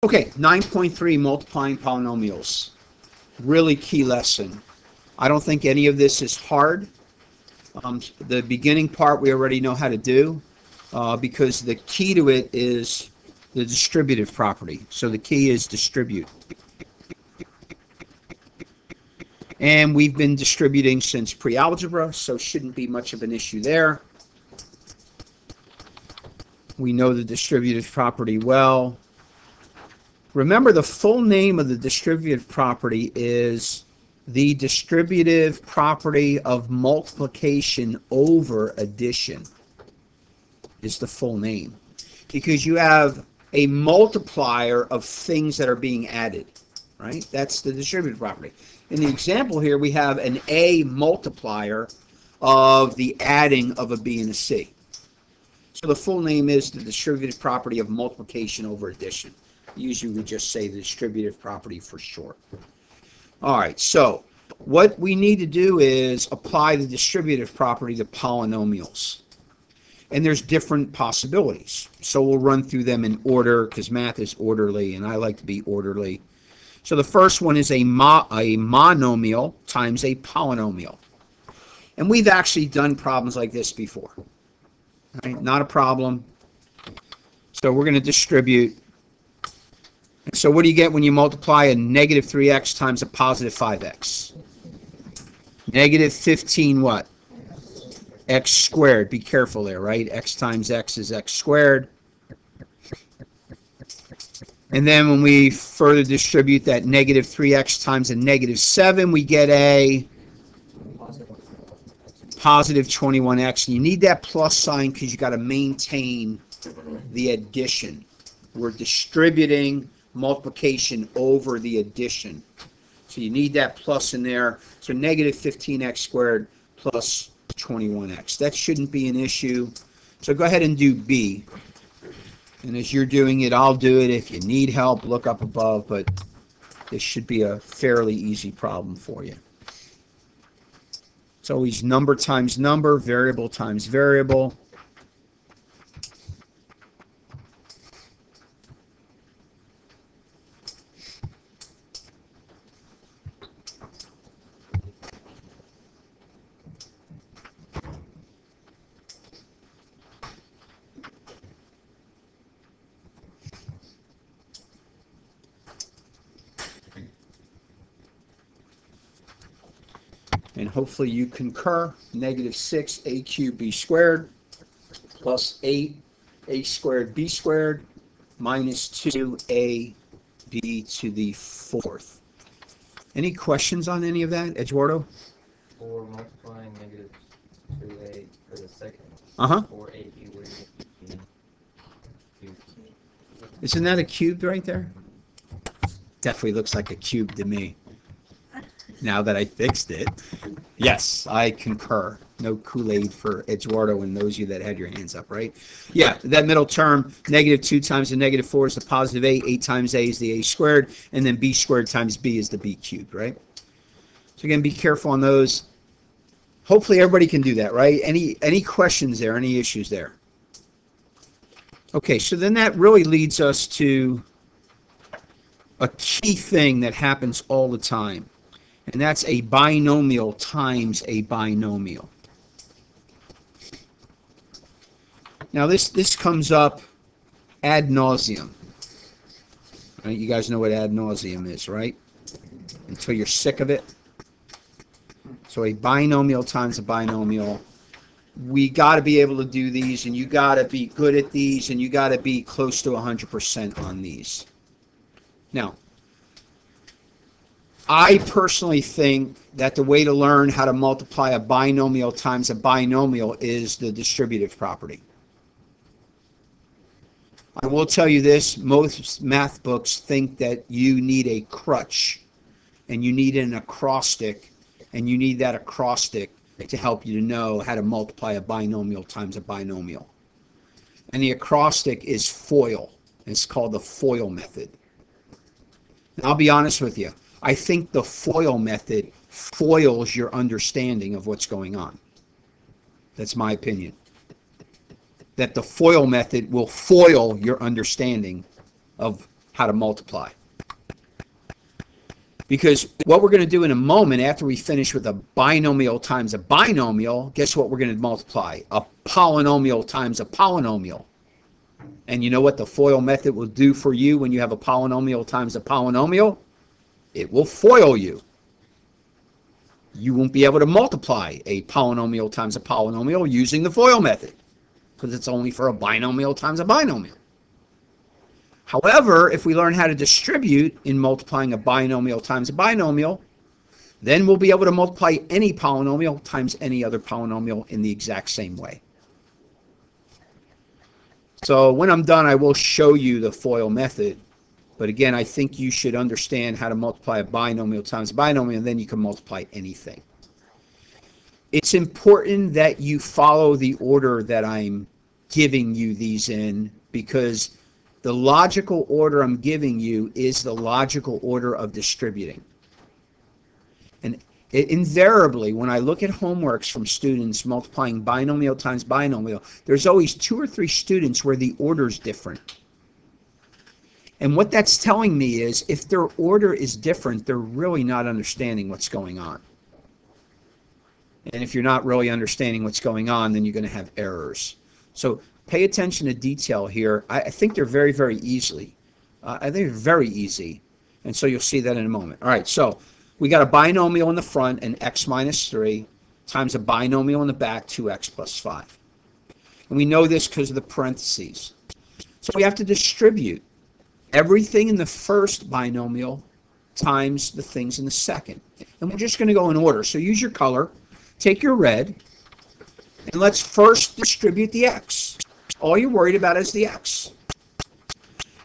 Okay, 9.3, multiplying polynomials. Really key lesson. I don't think any of this is hard. The beginning part we already know how to do because the key to it is the distributive property. So the key is distribute. And we've been distributing since pre-algebra, so shouldn't be much of an issue there. We know the distributive property well. Remember, the full name of the distributive property is the distributive property of multiplication over addition is the full name. Because you have a multiplier of things that are being added, right? That's the distributive property. In the example here, we have an A multiplier of the adding of a B and a C. So the full name is the distributive property of multiplication over addition. Usually we just say the distributive property for short. All right, so what we need to do is apply the distributive property to polynomials. And there's different possibilities. So we'll run through them in order because math is orderly and I like to be orderly. So the first one is a monomial times a polynomial. And we've actually done problems like this before. Right? Not a problem. So we're going to distribute. So what do you get when you multiply a negative 3x times a positive 5x? Negative 15 what? X squared. Be careful there, right? X times x is x squared. And then when we further distribute that negative 3x times a negative 7, we get a positive 21x. You need that plus sign because you got to maintain the addition. We're distributing multiplication over the addition. So you need that plus in there. So negative 15x squared plus 21x. That shouldn't be an issue. So go ahead and do B. And as you're doing it, I'll do it. If you need help, look up above, but this should be a fairly easy problem for you. It's always number times number, variable times variable. And hopefully you concur. Negative 6a cubed b squared plus 8a squared b squared minus 2ab to the fourth. Any questions on any of that, Eduardo? For multiplying negative 2a for the second. Uh-huh. 4ab would be cubed. Isn't that a cube right there? Definitely looks like a cube to me. Now that I fixed it. Yes, I concur. No Kool-Aid for Eduardo and those of you that had your hands up, right? Yeah, that middle term, negative 2 times the negative 4 is the positive a. 8 times a is the a squared. And then b squared times b is the b cubed, right? So again, be careful on those. Hopefully everybody can do that, right? Any questions there? Any issues there? Okay, so then that really leads us to a key thing that happens all the time. And that's a binomial times a binomial. Now this comes up ad nauseum. Right? You guys know what ad nauseum is, right? Until you're sick of it. So a binomial times a binomial. We got to be able to do these, and you got to be good at these, and you got to be close to 100% on these. Now, I personally think that the way to learn how to multiply a binomial times a binomial is the distributive property. I will tell you this, most math books think that you need a crutch and you need an acrostic, and you need that acrostic to help you to know how to multiply a binomial times a binomial. And the acrostic is FOIL. It's called the FOIL method. And I'll be honest with you. I think the FOIL method foils your understanding of what's going on. That's my opinion. That the FOIL method will foil your understanding of how to multiply. Because what we're going to do in a moment after we finish with a binomial times a binomial, guess what we're going to multiply? A polynomial times a polynomial. And you know what the FOIL method will do for you when you have a polynomial times a polynomial? It will FOIL you. You won't be able to multiply a polynomial times a polynomial using the FOIL method because it's only for a binomial times a binomial. However, if we learn how to distribute in multiplying a binomial times a binomial, then we'll be able to multiply any polynomial times any other polynomial in the exact same way. So when I'm done, I will show you the FOIL method. But again, I think you should understand how to multiply a binomial times a binomial, and then you can multiply anything. It's important that you follow the order that I'm giving you these in, because the logical order I'm giving you is the logical order of distributing. And invariably, when I look at homeworks from students multiplying binomial times binomial, there's always 2 or 3 students where the order is different. And what that's telling me is if their order is different, they're really not understanding what's going on. And if you're not really understanding what's going on, then you're going to have errors. So pay attention to detail here. I think they're very, very easy. I think they're very easy. And so you'll see that in a moment. All right, so we got a binomial in the front, and x minus 3, times a binomial in the back, 2x plus 5. And we know this because of the parentheses. So we have to distribute everything in the first binomial times the things in the second. And we're just going to go in order. So use your color. Take your red. And let's first distribute the x. All you're worried about is the x.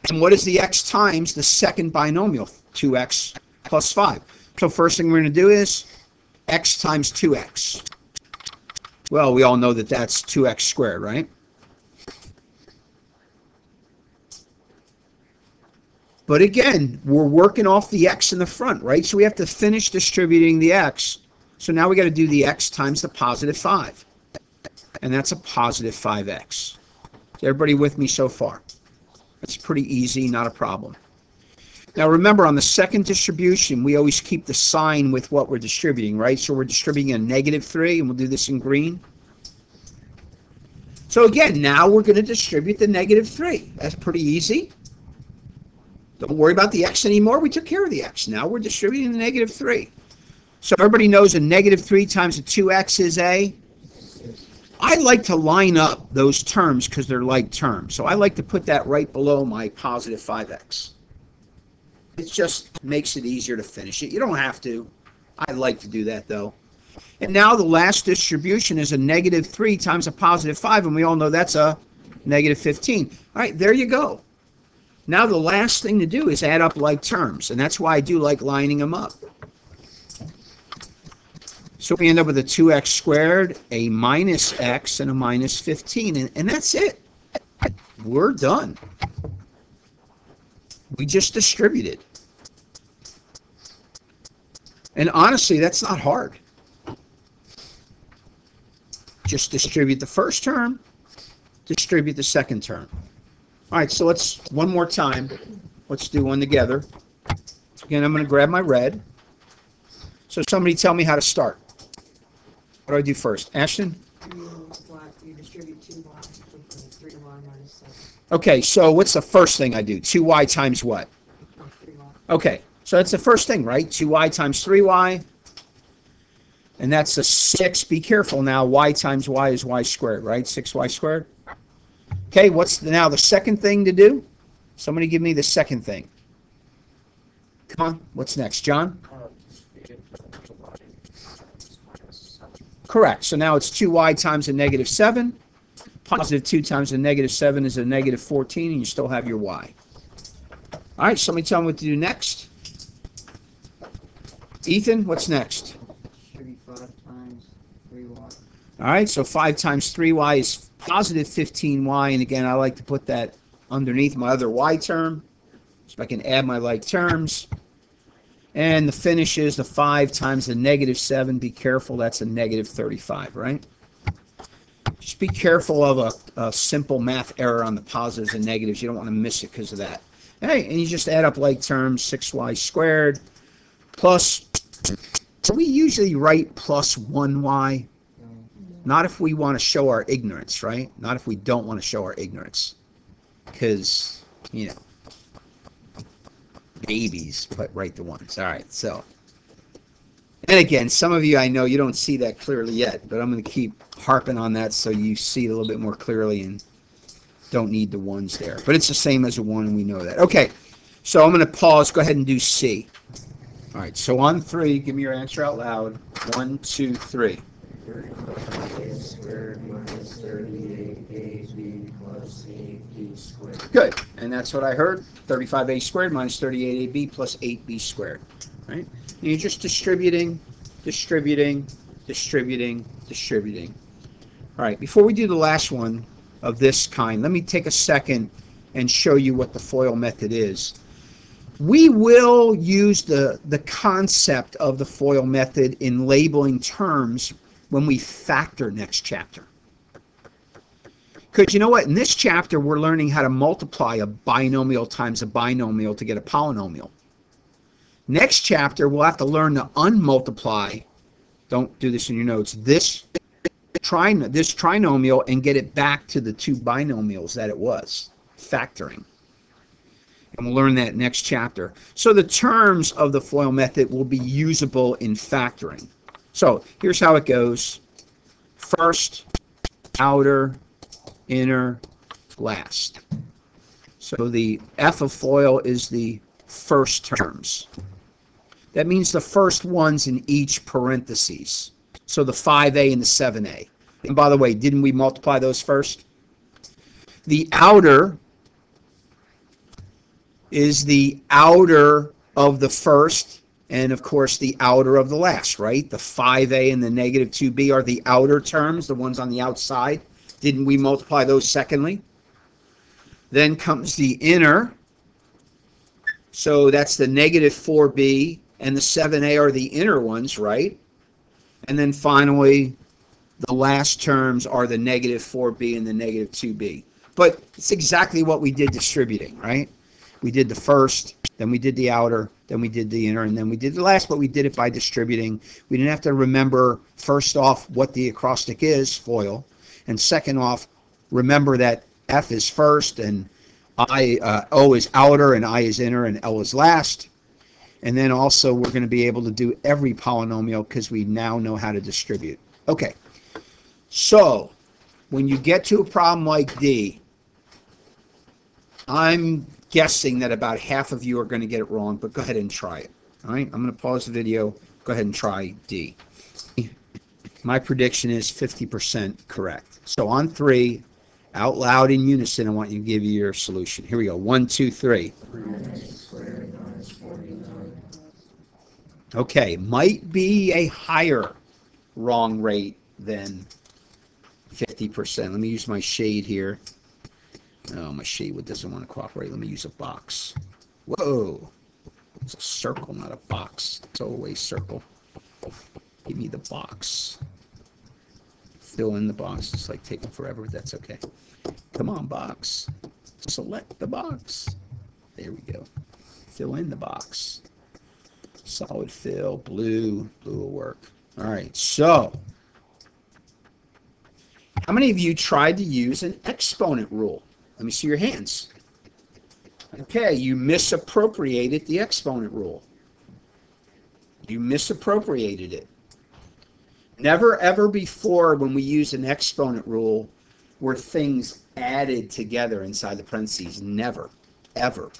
And what is the x times the second binomial? 2x plus 5. So first thing we're going to do is x times 2x. Well, we all know that that's 2x squared, right? But again, we're working off the x in the front, right? So we have to finish distributing the x. So now we got to do the x times the positive 5. And that's a positive 5x. Is everybody with me so far? That's pretty easy, not a problem. Now remember, on the second distribution, we always keep the sign with what we're distributing, right? So we're distributing a -3, and we'll do this in green. So again, now we're going to distribute the -3. That's pretty easy. Don't worry about the x anymore. We took care of the x. Now we're distributing the -3. So everybody knows a -3 times a 2x is a... I like to line up those terms because they're like terms. So I like to put that right below my positive 5x. It just makes it easier to finish it. You don't have to. I like to do that, though. And now the last distribution is a -3 times a positive 5, and we all know that's a -15. All right, there you go. Now the last thing to do is add up like terms, and that's why I do like lining them up. So we end up with a 2x squared, a minus x, and a minus 15, and that's it. We're done. We just distributed. And honestly, that's not hard. Just distribute the first term, distribute the second term. All right, so let's, one more time, let's do one together. Again, I'm going to grab my red. So somebody tell me how to start. What do I do first? Ashton? You distribute 2y, 3y minus 7. Okay, so what's the first thing I do? 2y times what? 3y. Okay, so that's the first thing, right? 2y times 3y. And that's a 6. Be careful now. Y times y is y squared, right? 6y squared. Okay, what's now the second thing to do? Somebody give me the second thing. Come on, what's next? John? Correct. So now it's 2y times a -7. Positive 2 times a -7 is a -14, and you still have your y. All right, somebody tell me what to do next. Ethan, what's next? Should be 5 times 3y. All right, so 5 times 3y is positive 15y, and again, I like to put that underneath my other y term, so I can add my like terms. And the finish is the 5 times the -7. Be careful, that's a -35, right? Just be careful of a simple math error on the positives and negatives. You don't want to miss it because of that. Okay, and you just add up like terms, 6y squared plus, we usually write plus 1y. Not if we want to show our ignorance, right? Not if we don't want to show our ignorance. Because, you know, babies but write the ones. All right, so. And again, some of you, I know you don't see that clearly yet, but I'm going to keep harping on that so you see it a little bit more clearly and don't need the ones there. But it's the same as a 1, and we know that. Okay, so I'm going to pause. Go ahead and do C. All right, so on 3, give me your answer out loud. 1, 2, 3. 35a squared minus 38ab plus 8b squared. Good, and that's what I heard. 35a squared minus 38ab plus 8b squared. Right? And you're just distributing, distributing, distributing, distributing. All right, before we do the last one of this kind, let me take a second and show you what the FOIL method is. We will use the concept of the FOIL method in labeling terms when we factor next chapter. Because you know what? In this chapter, we're learning how to multiply a binomial times a binomial to get a polynomial. Next chapter, we'll have to learn to unmultiply, don't do this in your notes, this trinomial and get it back to the two binomials that it was, factoring. And we'll learn that next chapter. So the terms of the FOIL method will be usable in factoring. So here's how it goes. First, outer, inner, last. So the F of FOIL is the first terms. That means the first ones in each parentheses. So the 5a and the 7a. And by the way, didn't we multiply those first? The outer is the outer of the first, and of course the outer of the last, right? The 5a and the negative 2b are the outer terms, the ones on the outside. Didn't we multiply those secondly? Then comes the inner. So that's the negative 4b and the 7a are the inner ones, right? And then finally, the last terms are the negative 4b and the negative 2b. But it's exactly what we did distributing, right? We did the first, then we did the outer, then we did the inner, and then we did the last, but we did it by distributing. We didn't have to remember, first off, what the acrostic is, FOIL, and second off, remember that F is first, and O is outer, and I is inner, and L is last. And then also, we're going to be able to do every polynomial because we now know how to distribute. Okay, so when you get to a problem like D, I'm guessing that about half of you are going to get it wrong, but go ahead and try it. All right, I'm going to pause the video. Go ahead and try D. My prediction is 50% correct. So on 3, out loud in unison, I want you to give you your solution. Here we go. 1, 2, 3. Okay, might be a higher wrong rate than 50%. Let me use my shade here. Oh, my shade doesn't want to cooperate. Let me use a box. Whoa. It's a circle, not a box. It's always circle. Give me the box. Fill in the box. It's like taking forever, but that's okay. Come on, box. Select the box. There we go. Fill in the box. Solid fill, blue. Blue will work. All right, so how many of you tried to use an exponent rule? Let me see your hands. Okay, you misappropriated the exponent rule. You misappropriated it. Never ever before when we use an exponent rule were things added together inside the parentheses. Never, ever.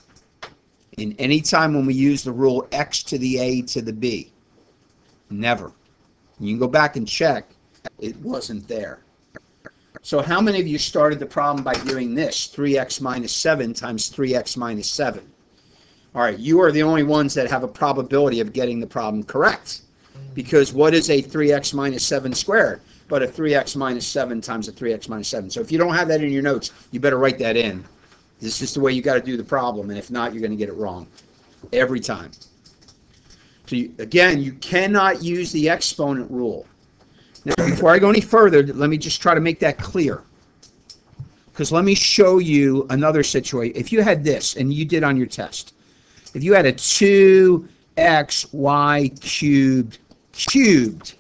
In any time when we use the rule x to the a to the b. Never. You can go back and check. It wasn't there. So how many of you started the problem by doing this? 3x minus 7 times 3x minus 7. All right, you are the only ones that have a probability of getting the problem correct. Because what is a 3x minus 7 squared? But a 3x minus 7 times a 3x minus 7. So if you don't have that in your notes, you better write that in. This is just the way you got to do the problem, and if not, you're going to get it wrong every time. So again, you cannot use the exponent rule. Now, before I go any further, let me just try to make that clear. Because let me show you another situation. If you had this, and you did on your test, if you had a 2xy cubed,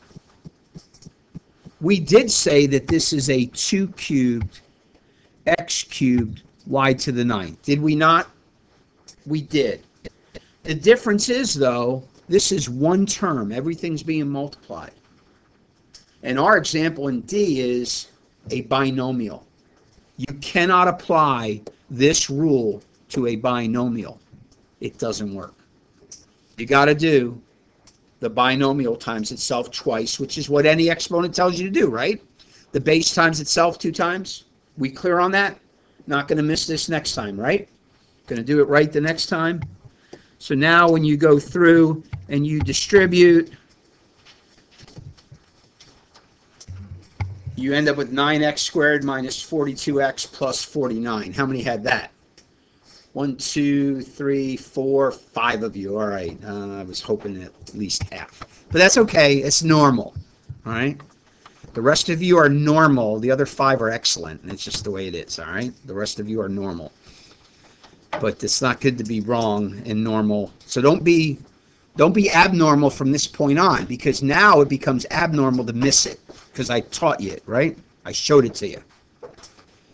we did say that this is a 2 cubed x cubed y to the 9th. Did we not? We did. The difference is, though, this is one term. Everything's being multiplied. And our example in D is a binomial. You cannot apply this rule to a binomial. It doesn't work. You got to do the binomial times itself twice, which is what any exponent tells you to do, right? The base times itself 2 times. We clear on that? Not going to miss this next time, right? Going to do it right the next time. So now when you go through and you distribute, you end up with 9x squared minus 42x plus 49. How many had that? 1, 2, 3, 4, 5 of you. All right. I was hoping at least half. But that's okay. It's normal. All right. The rest of you are normal. The other 5 are excellent. And it's just the way it is. All right. The rest of you are normal. But it's not good to be wrong and normal. So don't be abnormal from this point on, because now it becomes abnormal to miss it, because I taught you it, right? I showed it to you.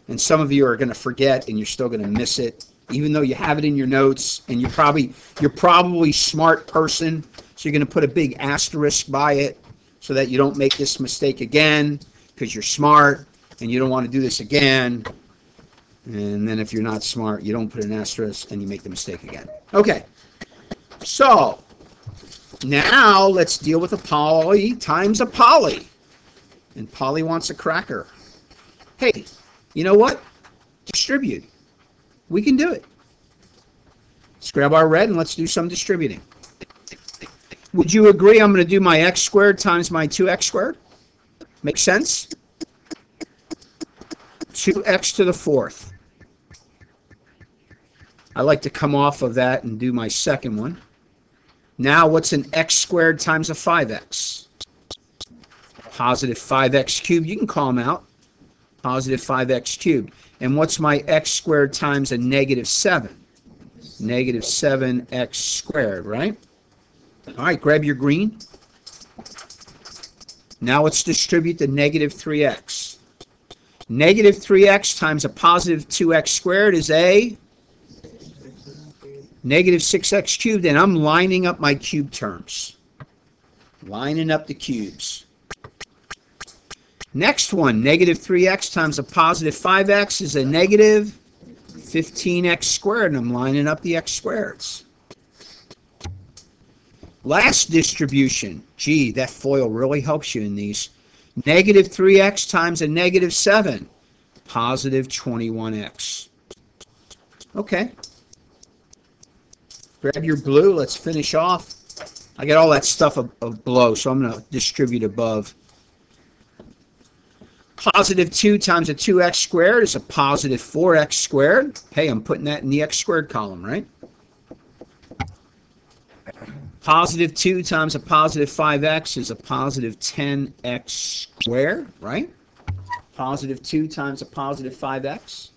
And some of you are going to forget, and you're still going to miss it, even though you have it in your notes, and you're probably smart person, so you're going to put a big asterisk by it so that you don't make this mistake again, because you're smart and you don't want to do this again. And then if you're not smart, you don't put an asterisk and you make the mistake again. Okay, so now let's deal with a poly times a poly. And Poly wants a cracker. Hey, you know what? Distribute. We can do it. Let's grab our red and let's do some distributing. Would you agree I'm going to do my x squared times my 2x squared? Makes sense? 2x to the 4th. I like to come off of that and do my second one. Now what's an x squared times a 5x? Positive 5x cubed. You can call them out. Positive 5x cubed. And what's my x squared times a negative 7? Negative 7x squared, right? All right, grab your green. Now let's distribute the negative 3x. Negative 3x times a positive 2x squared is a negative 6x cubed, and I'm lining up my cube terms. Lining up the cubes. Next one, negative 3x times a positive 5x is a negative 15x squared, and I'm lining up the x squareds. Last distribution. Gee, that FOIL really helps you in these. Negative 3x times a negative 7, positive 21x. Okay. Grab your blue. Let's finish off. I got all that stuff below, so I'm going to distribute above. Positive 2 times a 2x squared is a positive 4x squared. Hey, I'm putting that in the x squared column, right? Positive 2 times a positive 5x is a positive 10x squared, right? Positive 2 times a positive 5x,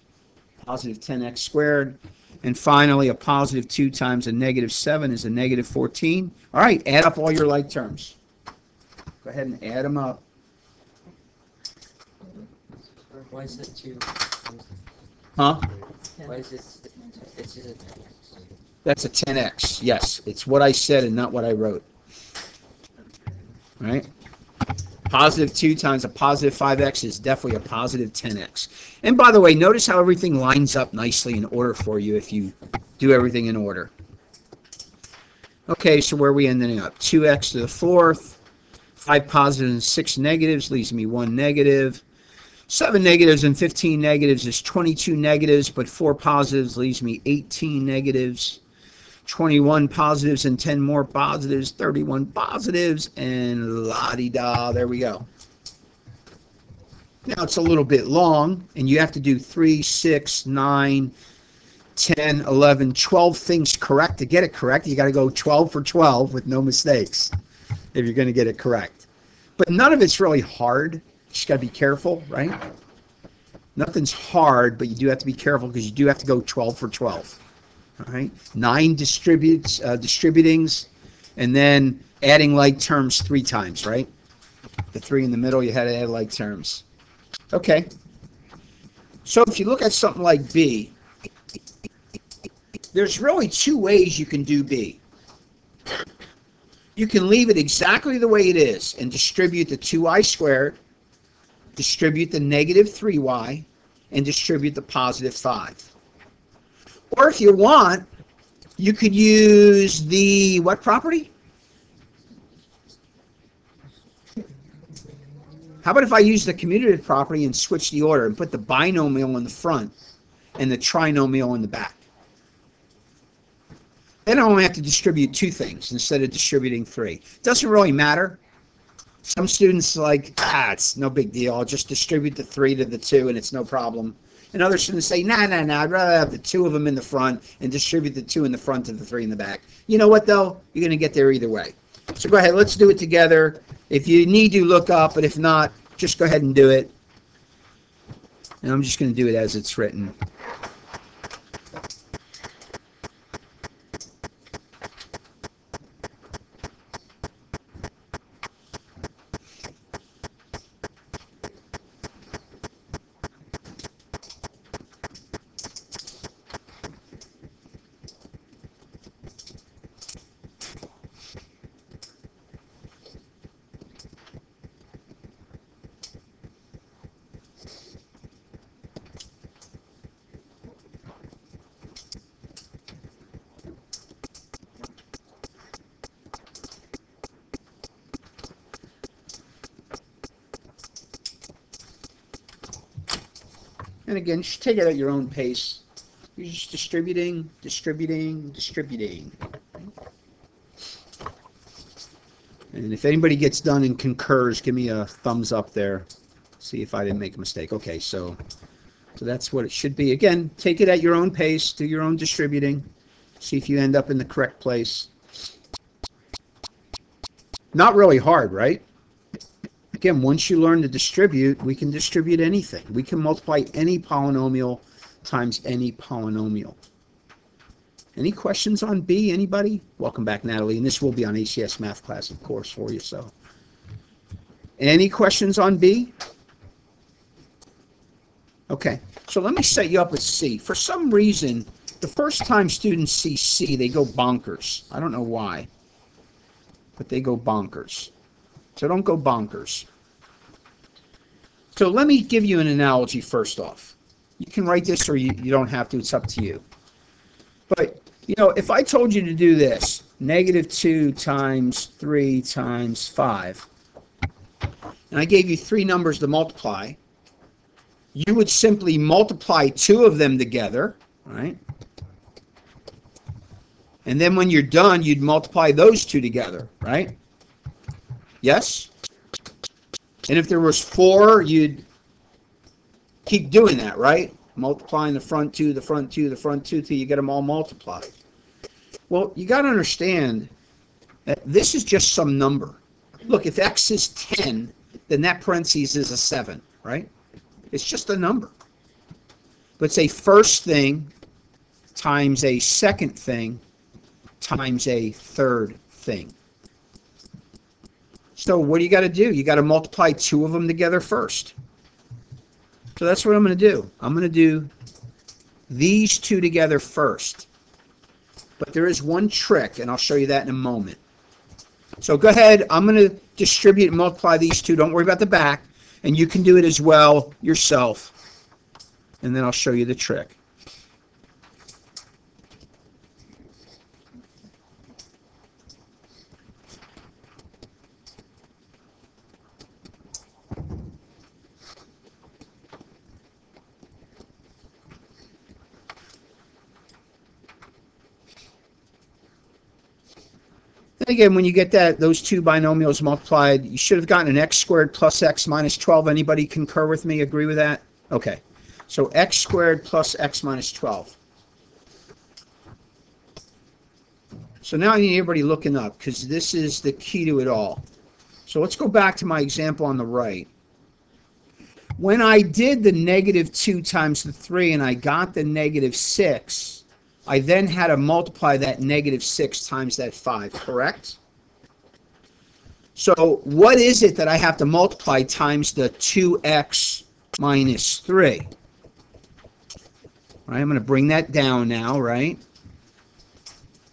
positive 10x squared. And finally, a positive 2 times a negative 7 is a negative 14. All right, add up all your like terms. Go ahead and add them up. Why is it 2? Huh? Why is it? It's just a 10x. That's a 10x. Yes, it's what I said and not what I wrote. Right? Positive 2 times a positive 5x is definitely a positive 10x. And by the way, notice how everything lines up nicely in order for you if you do everything in order. Okay, so where are we ending up? 2x to the 4th, 5 positives and 6 negatives leaves me 1 negative. 7 negatives and 15 negatives is 22 negatives, but 4 positives leaves me 18 negatives. 21 positives and 10 more positives, 31 positives, and la-di-da, there we go. Now it's a little bit long, and you have to do 3, 6, 9, 10, 11, 12 things correct. To get it correct, you got to go 12 for 12 with no mistakes if you're going to get it correct. But none of it's really hard. Just got to be careful, right? Nothing's hard, but you do have to be careful because you do have to go 12 for 12. All right, 9 distributings, and then adding like terms 3 times, right? The 3 in the middle, you had to add like terms. Okay. So if you look at something like B, there's really 2 ways you can do B. You can leave it exactly the way it is and distribute the 2y squared, distribute the negative 3y, and distribute the positive 5. Or if you want, you could use the what property? How about if I use the commutative property and switch the order and put the binomial in the front and the trinomial in the back? Then I only have to distribute 2 things instead of distributing 3. Doesn't really matter. Some students are like, it's no big deal. I'll just distribute the 3 to the 2 and it's no problem. And other students say, nah, I'd rather have the 2 of them in the front and distribute the 2 in the front to the 3 in the back. You know what, though? You're going to get there either way. So go ahead, let's do it together. If you need to, look up, but if not, just go ahead and do it. And I'm just going to do it as it's written. And again, just take it at your own pace. You're just distributing. And if anybody gets done and concurs, give me a thumbs up there. See if I didn't make a mistake. Okay, so that's what it should be. Again, take it at your own pace. Do your own distributing. See if you end up in the correct place. Not really hard, right? Again, once you learn to distribute, we can distribute anything. We can multiply any polynomial times any polynomial. Any questions on B, anybody? Welcome back, Natalie. And this will be on ACS Math class, of course, for you. So, any questions on B? Okay, so let me set you up with C. For some reason, the first time students see C, they go bonkers. I don't know why, but they go bonkers. So don't go bonkers. So let me give you an analogy first off. You can write this or you don't have to. It's up to you. But, you know, if I told you to do this, -2 times 3 times 5, and I gave you 3 numbers to multiply, you would simply multiply 2 of them together, right? And then when you're done, you'd multiply those 2 together, right? Yes? And if there was 4, you'd keep doing that, right? Multiplying the front 2, the front 2, the front 2 till you get them all multiplied. Well, you got to understand that this is just some number. Look, if x is 10, then that parentheses is a 7, right? It's just a number. But say first thing times a second thing times a third thing. So what do you got to do? You got to multiply 2 of them together first. So that's what I'm going to do. I'm going to do these 2 together first. But there is one trick, and I'll show you that in a moment. So go ahead. I'm going to distribute and multiply these 2. Don't worry about the back. And you can do it as well yourself. And then I'll show you the trick. Again, when you get those 2 binomials multiplied, you should have gotten an x squared plus x minus 12. Anybody concur with me? Agree with that? Okay. So x squared plus x minus 12. So now I need everybody looking up because this is the key to it all. So let's go back to my example on the right. When I did the negative 2 times the 3 and I got the negative 6, I then had to multiply that negative 6 times that 5, correct? So what is it that I have to multiply times the 2x minus 3? All right, I'm going to bring that down now, right?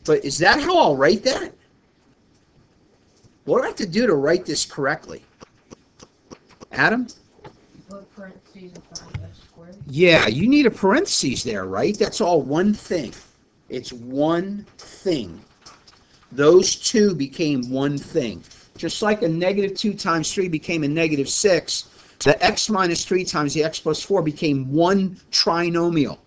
But is that how I'll write that? What do I have to do to write this correctly? Adam? Put parentheses in front of the square. Yeah, you need a parentheses there, right? That's all one thing. It's one thing. Those two became one thing. Just like a negative 2 times 3 became a negative 6, the x minus 3 times the x plus 4 became one trinomial.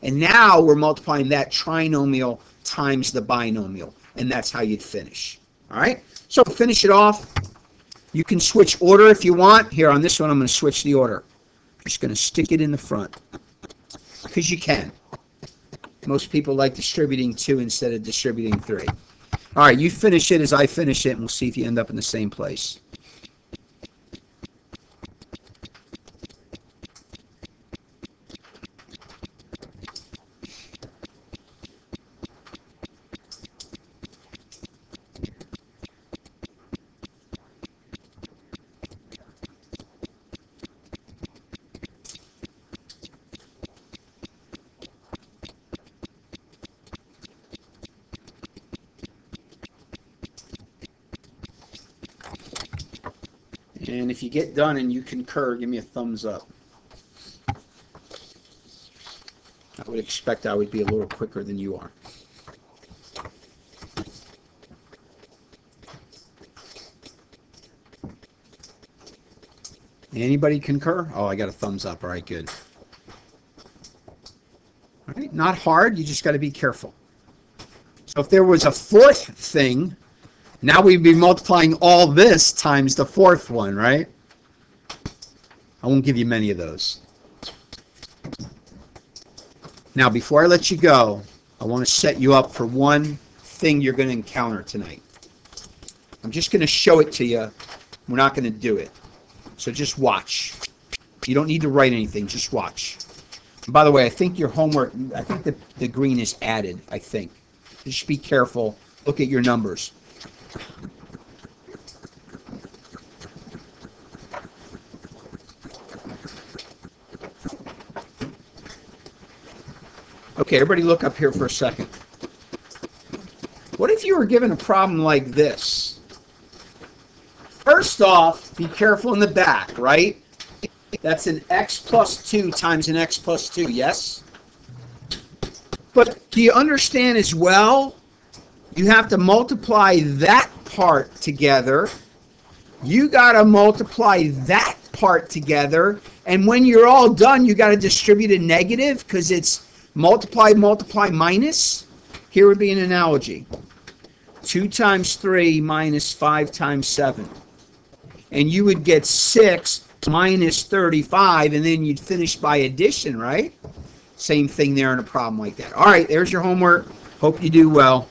And now we're multiplying that trinomial times the binomial. And that's how you'd finish. All right? So finish it off. You can switch order if you want. Here on this one, I'm going to switch the order. I'm just going to stick it in the front. Because you can. Most people like distributing 2 instead of distributing 3. All right, you finish it as I finish it, and we'll see if you end up in the same place. And if you get done and you concur, give me a thumbs up. I would expect I would be a little quicker than you are. Anybody concur? Oh, I got a thumbs up. All right, good. All right, not hard. You just got to be careful. So if there was a fourth thing, now we'd be multiplying all this times the fourth one, right? I won't give you many of those. Now, before I let you go, I want to set you up for one thing you're going to encounter tonight. I'm just going to show it to you. We're not going to do it. So just watch. You don't need to write anything. Just watch. And by the way, I think your homework, I think the green is added, I think. Just be careful. Look at your numbers. Okay, everybody look up here for a second. What if you were given a problem like this? First off, be careful in the back, right? That's an x plus 2 times an x plus 2, yes? But do you understand as well? You have to multiply that part together. You got to multiply that part together. And when you're all done, you got to distribute a negative because it's multiply, multiply, minus. Here would be an analogy. 2 times 3 minus 5 times 7. And you would get 6 minus 35, and then you'd finish by addition, right? Same thing there in a problem like that. All right, there's your homework. Hope you do well.